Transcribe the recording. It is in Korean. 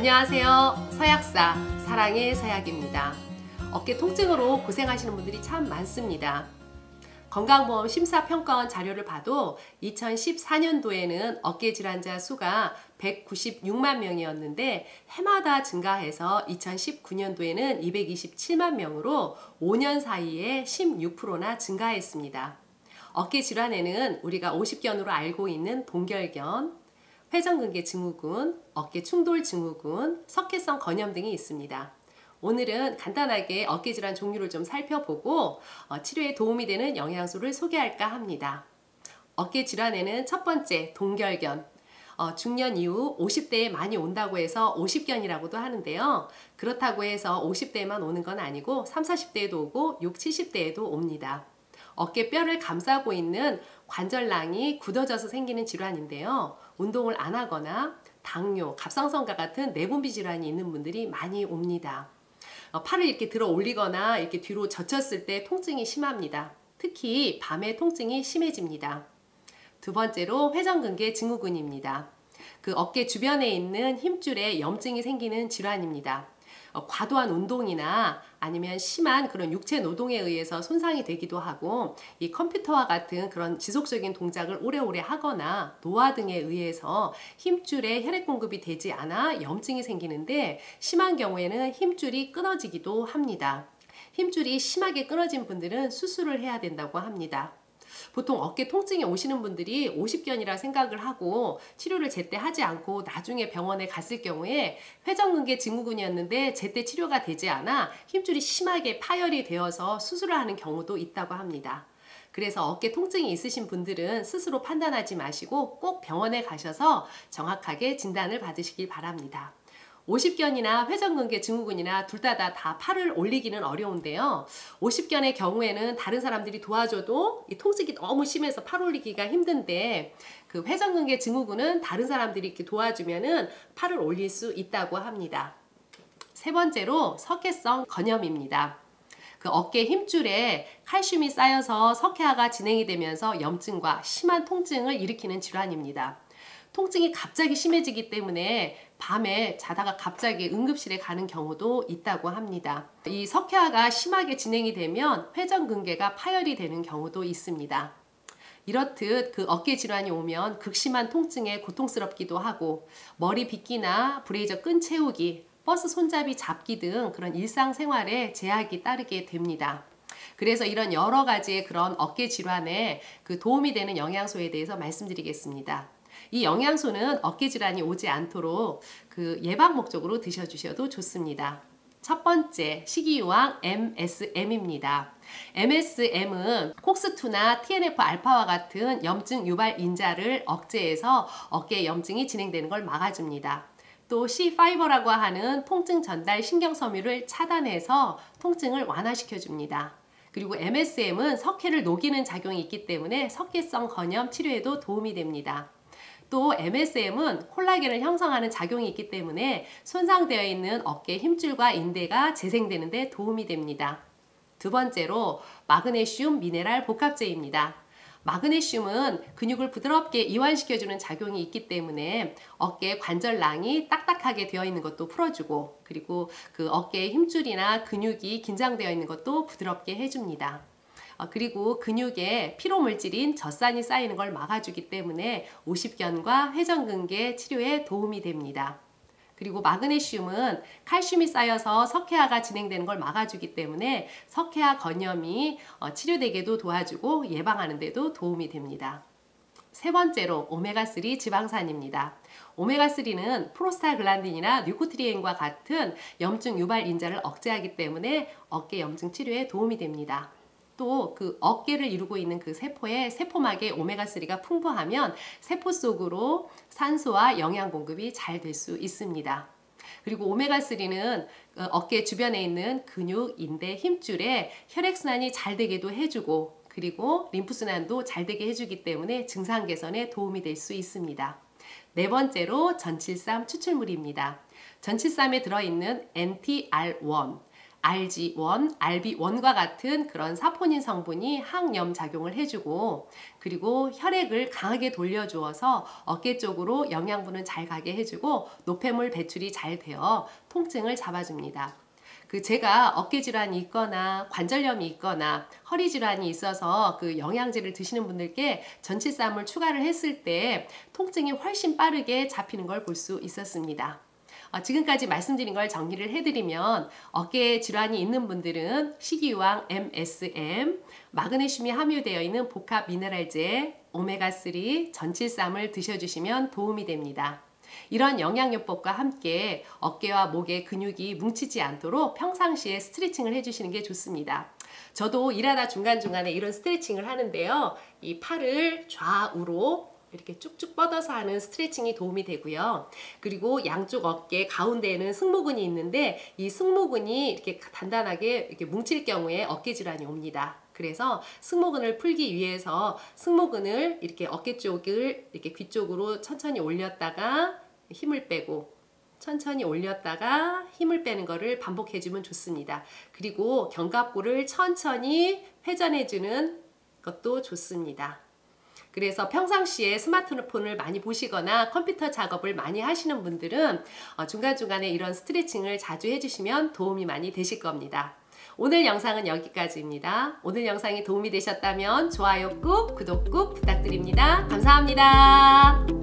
안녕하세요. 서약사 사랑의 서약입니다. 어깨 통증으로 고생하시는 분들이 참 많습니다. 건강보험 심사평가원 자료를 봐도 2014년도에는 어깨 질환자 수가 196만 명이었는데 해마다 증가해서 2019년도에는 227만 명으로 5년 사이에 16%나 증가했습니다. 어깨 질환에는 우리가 50견으로 알고 있는 동결견, 회전근개 증후군, 어깨 충돌 증후군, 석회성 건염 등이 있습니다. 오늘은 간단하게 어깨 질환 종류를 좀 살펴보고 치료에 도움이 되는 영양소를 소개할까 합니다. 어깨 질환에는 첫 번째 동결견, 중년 이후 50대에 많이 온다고 해서 50견이라고도 하는데요. 그렇다고 해서 50대에만 오는 건 아니고 30, 40대에도 오고 60, 70대에도 옵니다. 어깨뼈를 감싸고 있는 관절낭이 굳어져서 생기는 질환인데요. 운동을 안 하거나 당뇨, 갑상선과 같은 내분비 질환이 있는 분들이 많이 옵니다. 팔을 이렇게 들어 올리거나 이렇게 뒤로 젖혔을 때 통증이 심합니다. 특히 밤에 통증이 심해집니다. 두 번째로 회전근개 증후군입니다. 그 어깨 주변에 있는 힘줄에 염증이 생기는 질환입니다. 과도한 운동이나 아니면 심한 그런 육체 노동에 의해서 손상이 되기도 하고 이 컴퓨터와 같은 그런 지속적인 동작을 오래오래 하거나 노화 등에 의해서 힘줄에 혈액 공급이 되지 않아 염증이 생기는데 심한 경우에는 힘줄이 끊어지기도 합니다. 힘줄이 심하게 끊어진 분들은 수술을 해야 된다고 합니다. 보통 어깨 통증이 오시는 분들이 50견이라 생각을 하고 치료를 제때 하지 않고 나중에 병원에 갔을 경우에 회전근개 증후군이었는데 제때 치료가 되지 않아 힘줄이 심하게 파열이 되어서 수술을 하는 경우도 있다고 합니다. 그래서 어깨 통증이 있으신 분들은 스스로 판단하지 마시고 꼭 병원에 가셔서 정확하게 진단을 받으시길 바랍니다. 50견이나 회전근개 증후군이나 둘 다 팔을 올리기는 어려운데요. 50견의 경우에는 다른 사람들이 도와줘도 이 통증이 너무 심해서 팔 올리기가 힘든데 그 회전근개 증후군은 다른 사람들이 이렇게 도와주면은 팔을 올릴 수 있다고 합니다. 세 번째로 석회성 건염입니다. 그 어깨 힘줄에 칼슘이 쌓여서 석회화가 진행이 되면서 염증과 심한 통증을 일으키는 질환입니다. 통증이 갑자기 심해지기 때문에 밤에 자다가 갑자기 응급실에 가는 경우도 있다고 합니다. 이 석회화가 심하게 진행이 되면 회전근개가 파열이 되는 경우도 있습니다. 이렇듯 그 어깨 질환이 오면 극심한 통증에 고통스럽기도 하고 머리 빗기나 브레이저 끈 채우기, 버스 손잡이 잡기 등 그런 일상생활에 제약이 따르게 됩니다. 그래서 이런 여러 가지의 그런 어깨 질환에 그 도움이 되는 영양소에 대해서 말씀드리겠습니다. 이 영양소는 어깨 질환이 오지 않도록 그 예방 목적으로 드셔주셔도 좋습니다. 첫 번째, 식이유황 MSM입니다. MSM은 콕스2나 TNF-알파와 같은 염증 유발 인자를 억제해서 어깨 염증이 진행되는 걸 막아줍니다. 또 C5라고 하는 통증 전달 신경섬유를 차단해서 통증을 완화시켜줍니다. 그리고 MSM은 석회를 녹이는 작용이 있기 때문에 석회성 건염 치료에도 도움이 됩니다. 또 MSM은 콜라겐을 형성하는 작용이 있기 때문에 손상되어 있는 어깨 힘줄과 인대가 재생되는 데 도움이 됩니다. 두 번째로 마그네슘 미네랄 복합제입니다. 마그네슘은 근육을 부드럽게 이완시켜주는 작용이 있기 때문에 어깨 관절낭이 딱딱하게 되어 있는 것도 풀어주고 그리고 그 어깨의 힘줄이나 근육이 긴장되어 있는 것도 부드럽게 해줍니다. 그리고 근육에 피로물질인 젖산이 쌓이는 걸 막아주기 때문에 50견과 회전근개 치료에 도움이 됩니다. 그리고 마그네슘은 칼슘이 쌓여서 석회화가 진행되는 걸 막아주기 때문에 석회화 건염이 치료되게도 도와주고 예방하는 데도 도움이 됩니다. 세 번째로 오메가3 지방산입니다. 오메가3는 프로스타글란딘이나 뉴코트리엔과 같은 염증 유발 인자를 억제하기 때문에 어깨 염증 치료에 도움이 됩니다. 또 그 어깨를 이루고 있는 그 세포의 세포막에 오메가3가 풍부하면 세포 속으로 산소와 영양 공급이 잘 될 수 있습니다. 그리고 오메가3는 어깨 주변에 있는 근육, 인대, 힘줄에 혈액순환이 잘 되게도 해주고 그리고 림프순환도 잘 되게 해주기 때문에 증상 개선에 도움이 될 수 있습니다. 네 번째로 전칠삼 추출물입니다. 전칠삼에 들어있는 NTR1 RB1과 같은 그런 사포닌 성분이 항염 작용을 해주고, 그리고 혈액을 강하게 돌려주어서 어깨 쪽으로 영양분은 잘 가게 해주고 노폐물 배출이 잘 되어 통증을 잡아줍니다. 제가 어깨 질환이 있거나 관절염이 있거나 허리 질환이 있어서 그 영양제를 드시는 분들께 전치쌈을 추가를 했을 때 통증이 훨씬 빠르게 잡히는 걸 볼 수 있었습니다. 지금까지 말씀드린 걸 정리를 해드리면, 어깨 질환이 있는 분들은 식이유황 MSM, 마그네슘이 함유되어 있는 복합 미네랄제, 오메가3, 전칠쌈을 드셔주시면 도움이 됩니다. 이런 영양요법과 함께 어깨와 목의 근육이 뭉치지 않도록 평상시에 스트레칭을 해주시는 게 좋습니다. 저도 일하다 중간중간에 이런 스트레칭을 하는데요. 이 팔을 좌우로 이렇게 쭉쭉 뻗어서 하는 스트레칭이 도움이 되고요. 그리고 양쪽 어깨 가운데에는 승모근이 있는데, 이 승모근이 이렇게 단단하게 이렇게 뭉칠 경우에 어깨 질환이 옵니다. 그래서 승모근을 풀기 위해서 승모근을 이렇게 어깨 쪽을 이렇게 귀 쪽으로 천천히 올렸다가 힘을 빼고, 천천히 올렸다가 힘을 빼는 거를 반복해주면 좋습니다. 그리고 견갑골을 천천히 회전해주는 것도 좋습니다. 그래서 평상시에 스마트폰을 많이 보시거나 컴퓨터 작업을 많이 하시는 분들은 중간중간에 이런 스트레칭을 자주 해주시면 도움이 많이 되실 겁니다. 오늘 영상은 여기까지입니다. 오늘 영상이 도움이 되셨다면 좋아요 꾹, 구독 꾹 부탁드립니다. 감사합니다.